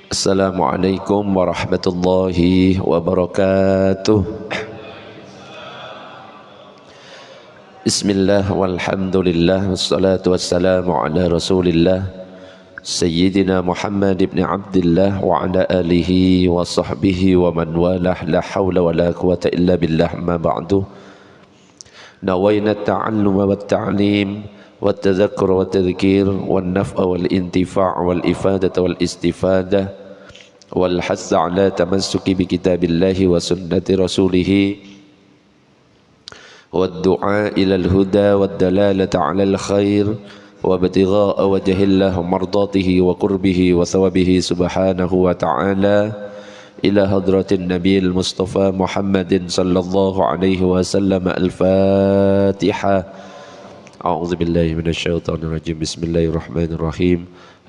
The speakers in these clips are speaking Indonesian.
Assalamualaikum warahmatullahi wabarakatuh. Bismillah walhamdulillah wassalatu wassalamu ala rasulillah Sayyidina Muhammad ibn Abdillah wa ala alihi wa sahbihi wa man walah, la hawla wa la quwata illa billah, ma ba'du. Nawayna at-ta'alluma wa at-ta'lim wa at-tadhakkur wa at-tadhkir wa an-naf'a wal intifa' wal ifadata wal istifadah wal hassa ala tamassuki bi kitabillahi wa sunnati rasulih wa ad-du'a ila al-huda wa ad-dalalata ala al-khair وابتغاء وجه الله ومرضاته وقربه وثوابه سبحانه وتعالى إلى حضرة النبي المصطفى محمد صلى الله عليه وسلم. الفاتحة. أعوذ بالله من الشيطان الرجيم. بسم الله الرحمن الرحيم.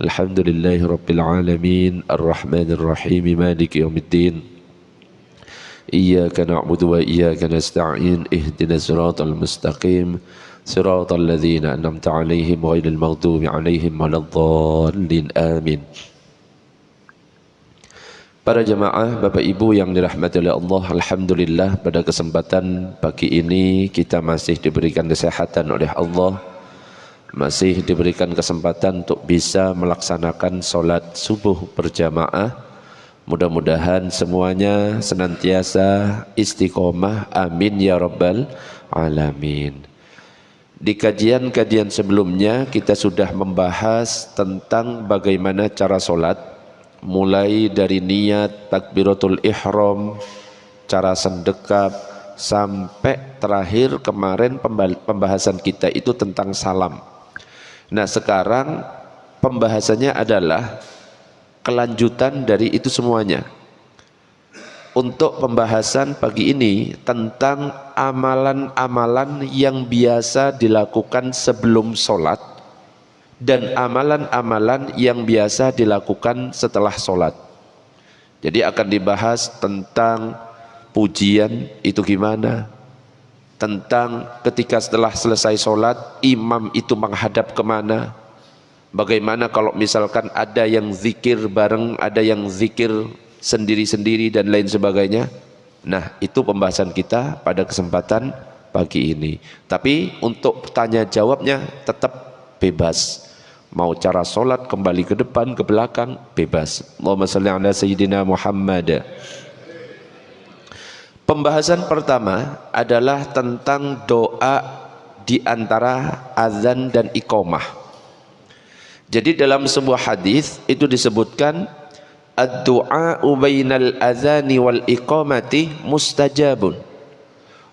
الحمد لله رب العالمين الرحمن الرحيم مالك يوم الدين إياك نعبد وإياك نستعين اهدنا الصراط المستقيم صراط الذين أنعمت عليهم غير المغضوب عليهم ولا الضالين. Amin. Para jemaah, Bapak Ibu yang dirahmati oleh Allah, alhamdulillah pada kesempatan pagi ini kita masih diberikan kesehatan oleh Allah, masih diberikan kesempatan untuk bisa melaksanakan sholat subuh berjamaah. Mudah-mudahan semuanya senantiasa istiqomah, amin ya rabbal alamin. Di kajian-kajian sebelumnya kita sudah membahas tentang bagaimana cara sholat, mulai dari niat, takbiratul ihram, cara sendekap, sampai terakhir kemarin pembahasan kita itu tentang salam. Nah, sekarang pembahasannya adalah kelanjutan dari itu semuanya. Untuk pembahasan pagi ini tentang amalan-amalan yang biasa dilakukan sebelum sholat dan amalan-amalan yang biasa dilakukan setelah sholat. Jadi akan dibahas tentang pujian itu gimana, tentang ketika setelah selesai sholat imam itu menghadap kemana, bagaimana kalau misalkan ada yang zikir bareng, ada yang zikir sendiri-sendiri dan lain sebagainya. Nah, itu pembahasan kita pada kesempatan pagi ini. Tapi untuk tanya jawabnya tetap bebas. Mau cara sholat kembali ke depan, ke belakang, bebas. Allahumma salli ala Sayyidina Muhammad. Pembahasan pertama adalah tentang doa di antara azan dan iqamah. Jadi dalam sebuah hadis itu disebutkan ad-du'a'u bainal azani wal iqamati mustajabun.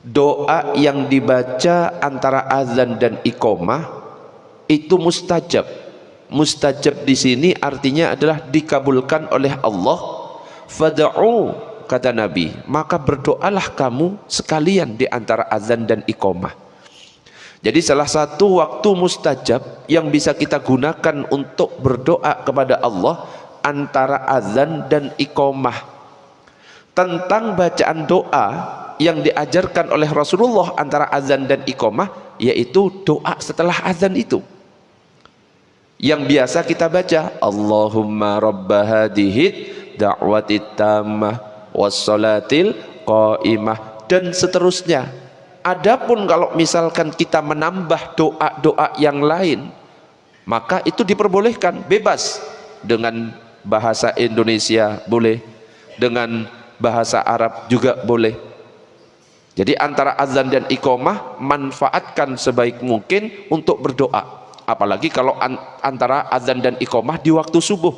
Doa yang dibaca antara azan dan iqamah itu mustajab. Mustajab di sini artinya adalah dikabulkan oleh Allah. Fad'u, kata Nabi, maka berdoalah kamu sekalian di antara azan dan iqamah. Jadi salah satu waktu mustajab yang bisa kita gunakan untuk berdoa kepada Allah antara azan dan iqamah. Tentang bacaan doa yang diajarkan oleh Rasulullah antara azan dan iqamah, yaitu doa setelah azan itu yang biasa kita baca, Allahumma rabba hadhihi da'watit tammah wassalatil qaimah, dan seterusnya. Adapun kalau misalkan kita menambah doa-doa yang lain, maka itu diperbolehkan, bebas. Dengan bahasa Indonesia boleh, dengan bahasa Arab juga boleh. Jadi antara azan dan iqamah manfaatkan sebaik mungkin untuk berdoa, apalagi kalau antara azan dan iqamah di waktu subuh.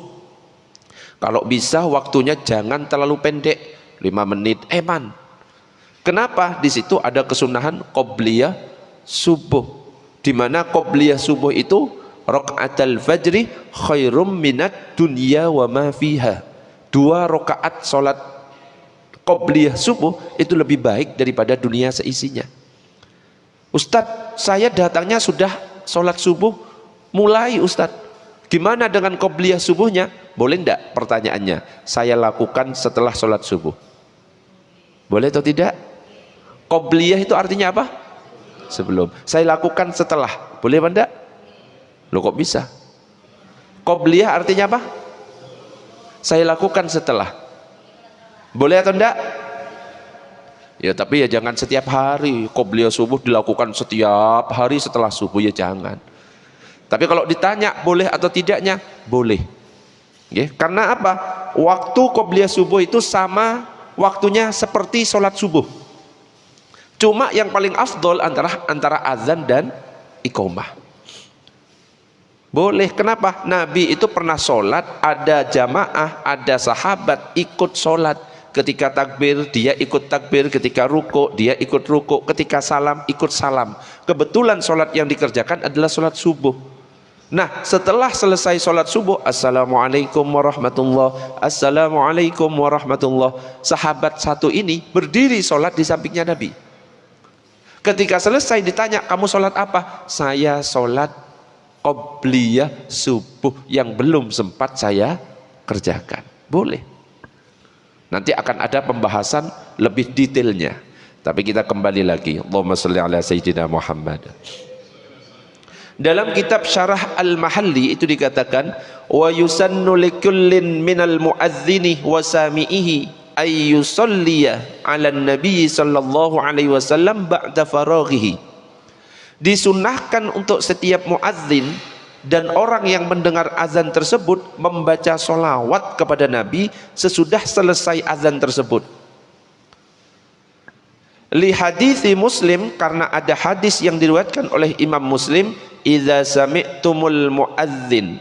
Kalau bisa waktunya jangan terlalu pendek, 5 menit eman. Kenapa? Di situ ada kesunahan qobliyah subuh, di mana qobliyah subuh itu rakaatul fajri khairum minat dunya wa ma fiha. 2 rakaat salat qobliyah subuh itu lebih baik daripada dunia seisinya. Ustadz, saya datangnya sudah salat subuh mulai, Ustadz. Gimana dengan qobliyah subuhnya? Boleh enggak? Pertanyaannya. Saya lakukan setelah salat subuh. Boleh atau tidak? Qobliyah itu artinya apa? Sebelum. Saya lakukan setelah. Boleh apa enggak? Loh kok bisa? Qobliyah artinya apa? saya lakukan setelah. Boleh atau enggak? Ya tapi ya jangan setiap hari. Qobliyah subuh dilakukan setiap hari setelah subuh, ya jangan. Tapi kalau ditanya boleh atau tidaknya, boleh. Ya, karena apa? Waktu qobliyah subuh itu sama waktunya seperti sholat subuh. Cuma yang paling afdol antara azan dan iqamah. Boleh, kenapa? Nabi itu pernah sholat, ada jamaah, ada sahabat ikut sholat. Ketika takbir dia ikut takbir, ketika ruku dia ikut ruku, ketika salam ikut salam. Kebetulan sholat yang dikerjakan adalah sholat subuh. Nah setelah selesai sholat subuh, assalamualaikum warahmatullah, assalamualaikum warahmatullah, sahabat satu ini berdiri sholat di sampingnya Nabi. Ketika selesai ditanya, kamu sholat apa? Saya sholat qobliyah subuh yang belum sempat saya kerjakan. Boleh. Nanti akan ada pembahasan lebih detailnya. Tapi kita kembali lagi. Allahumma sholli ala sayyidina Muhammad. Dalam kitab Syarah Al-Mahalli itu dikatakan, wa yusannu likullin minal muadzini wa sami'ihi ay yusalliya 'ala nabi sallallahu alaihi wasallam ba'da faraghihi. Disunnahkan untuk setiap muadzin dan orang yang mendengar azan tersebut membaca solawat kepada Nabi sesudah selesai azan tersebut. Li hadithi Muslim, karena ada hadis yang diriwayatkan oleh Imam Muslim, idza sami'tumul muadzin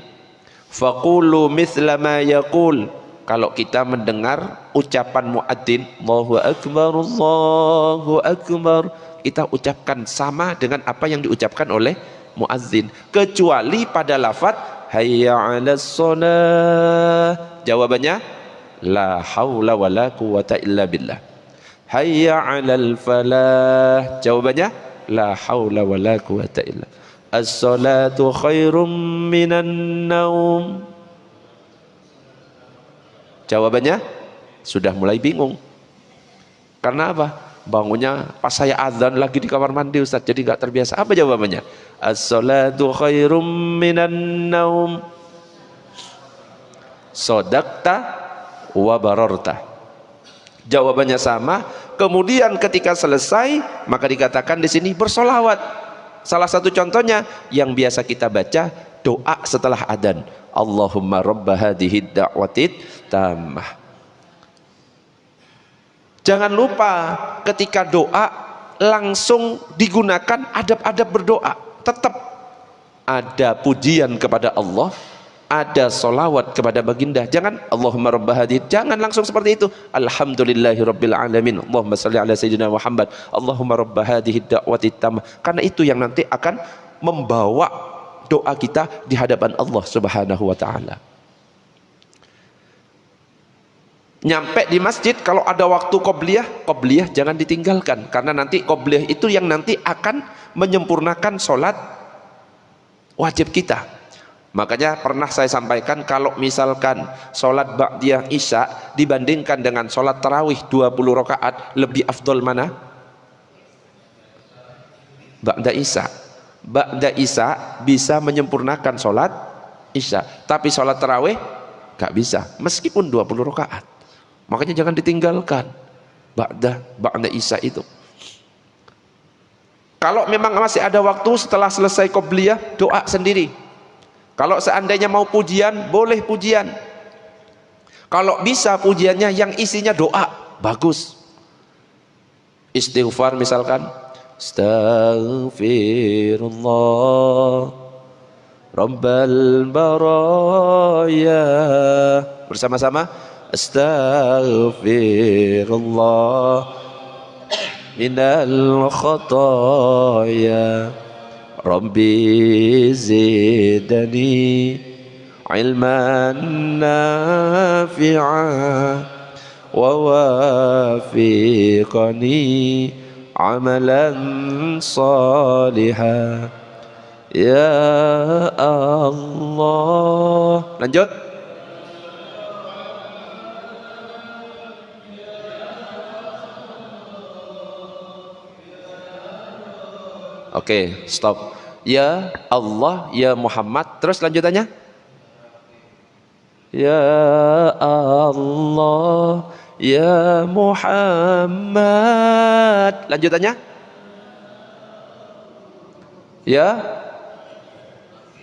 faqulu mithla ma yaqul. Kalau kita mendengar ucapan muadzin, Allahu akbar, Allahu akbar, kita ucapkan sama dengan apa yang diucapkan oleh muadzin, kecuali pada lafaz hayya 'alas shalah. Jawabannya la haula wala quwata illa billah. Hayya 'alal falah. Jawabannya la haula wala quwata illa. As-salatu khairum minan naum. Jawabannya sudah mulai bingung. Karena apa? Bangunnya pas saya azan lagi di kamar mandi Ustaz, jadi nggak terbiasa. Apa jawabannya? As-salatu khairum minan naum. Sodakta wa barorta. Jawabannya sama. Kemudian ketika selesai maka dikatakan di sini bersolawat. Salah satu contohnya yang biasa kita baca doa setelah adzan. Allahumma rabba hadhihi da'watit tammah. Jangan lupa ketika doa langsung digunakan adab-adab berdoa. Tetap ada pujian kepada Allah, ada solawat kepada baginda. Jangan Allahumma rabba hadhihi, jangan langsung seperti itu. Alhamdulillahi rabbil alamin, Allahumma shalli ala sayyidina Muhammad, Allahumma rabba hadhihi da'wati tammah. Karena itu yang nanti akan membawa doa kita di hadapan Allah Subhanahu wa taala. Nyampe di masjid, kalau ada waktu qobliyah jangan ditinggalkan, karena nanti qobliyah itu yang nanti akan menyempurnakan sholat wajib kita. Makanya pernah saya sampaikan, kalau misalkan sholat ba'diyah isya dibandingkan dengan sholat tarawih 20 rakaat, lebih afdol mana? Ba'da isya. Ba'da isya bisa menyempurnakan sholat isya, tapi sholat tarawih gak bisa meskipun 20 rakaat. Makanya jangan ditinggalkan ba'da isya itu. Kalau memang masih ada waktu setelah selesai qobliyah, doa sendiri. Kalau seandainya mau pujian, boleh pujian. Kalau bisa pujiannya yang isinya doa, bagus. Istighfar misalkan, astaghfirullah rabbal baraya, bersama-sama, astaghfirullah minal khataya rabbi zidani ilman nafi'a wa wafiqani amalan salihah ya Allah. Lanjut. Oke, stop. Ya Allah, ya Muhammad. Terus lanjutannya? Ya Allah, ya Muhammad. Lanjutannya? Ya.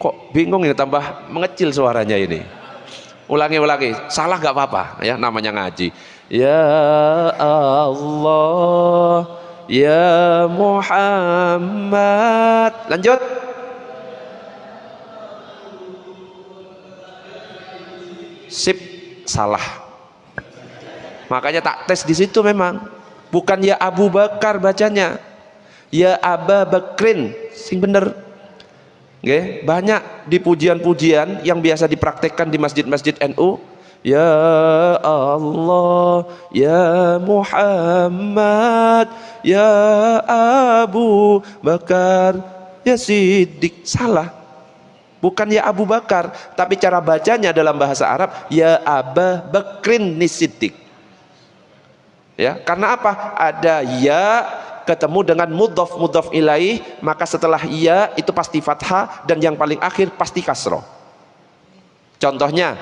Kok bingung ini, tambah mengecil suaranya ini. Ulangi. Salah gak apa-apa ya, namanya ngaji. Ya Allah, ya Muhammad. Lanjut. Sip, salah. Makanya tak tes di situ memang. Bukan ya Abu Bakar bacanya. Ya Aba Bakrin, sing bener. Nggih, banyak di pujian-pujian yang biasa dipraktekkan di masjid-masjid NU. Ya Allah, ya Muhammad, ya Abu Bakar, ya Siddiq. Salah. Bukan ya Abu Bakar, tapi cara bacanya dalam bahasa Arab ya Aba Bakrin Siddiq. Ya, karena apa? Ada ya ketemu dengan mudhaf ilaih, maka setelah ya itu pasti fathah dan yang paling akhir pasti kasroh. Contohnya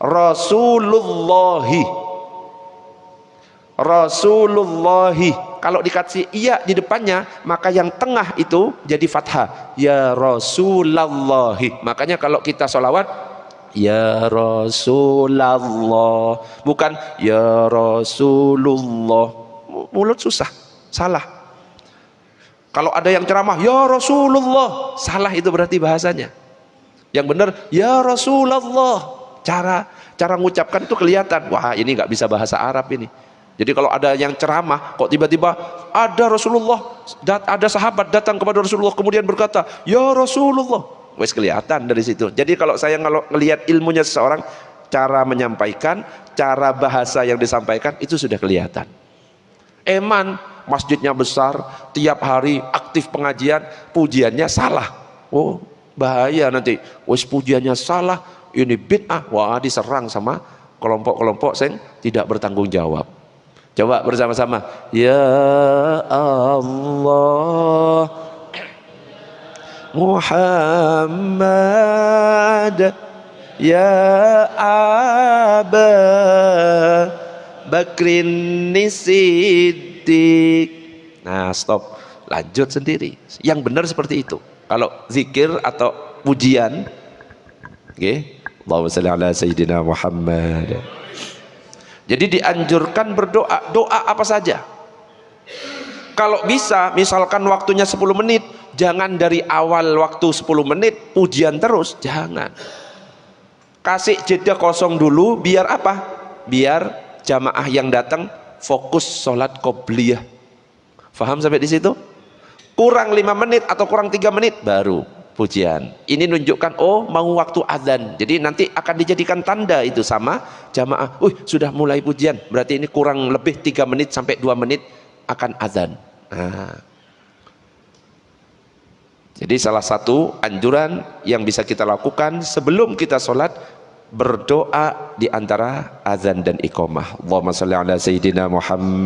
Rasulullahi, kalau dikasih iya di depannya maka yang tengah itu jadi fathah, ya Rasulallahi. Makanya kalau kita sholawat ya Rasulullah, bukan ya Rasulullah. Mulut susah, salah. Kalau ada yang ceramah ya Rasulullah, salah, itu berarti bahasanya. Yang benar ya Rasulullah. Cara mengucapkan itu kelihatan, wah ini nggak bisa bahasa Arab ini. Jadi kalau ada yang ceramah kok tiba-tiba ada Rasulullah, ada sahabat datang kepada Rasulullah kemudian berkata ya Rasulullah, wes kelihatan dari situ. Jadi kalau saya ngelihat ilmunya seseorang, cara menyampaikan, cara bahasa yang disampaikan itu sudah kelihatan. Eman masjidnya besar, tiap hari aktif pengajian, pujiannya salah, oh bahaya nanti. Wes pujiannya salah, ini bid'ah, wah diserang sama kelompok-kelompok yang tidak bertanggung jawab. Coba bersama-sama, ya Allah, Muhammad, ya Aba Bakrin Siddiq. Nah stop, lanjut sendiri. Yang benar seperti itu. Kalau zikir atau pujian, okay. Allahumma shalli ala sayyidina Muhammad. Jadi dianjurkan berdoa, doa apa saja. Kalau bisa, misalkan waktunya 10 menit, jangan dari awal waktu 10 menit pujian terus, jangan. Kasih jeda kosong dulu, biar apa? Biar jamaah yang datang fokus sholat qobliyah. Faham sampai di situ? Kurang 5 menit atau kurang 3 menit baru pujian. Ini nunjukkan oh mau waktu azan. Jadi nanti akan dijadikan tanda itu sama jamaah. Sudah mulai pujian. Berarti ini kurang lebih 3 menit sampai 2 menit akan azan. Nah. Jadi salah satu anjuran yang bisa kita lakukan sebelum kita sholat, berdoa di antara azan dan iqamah. Allahumma shalli ala sayyidina Muhammad.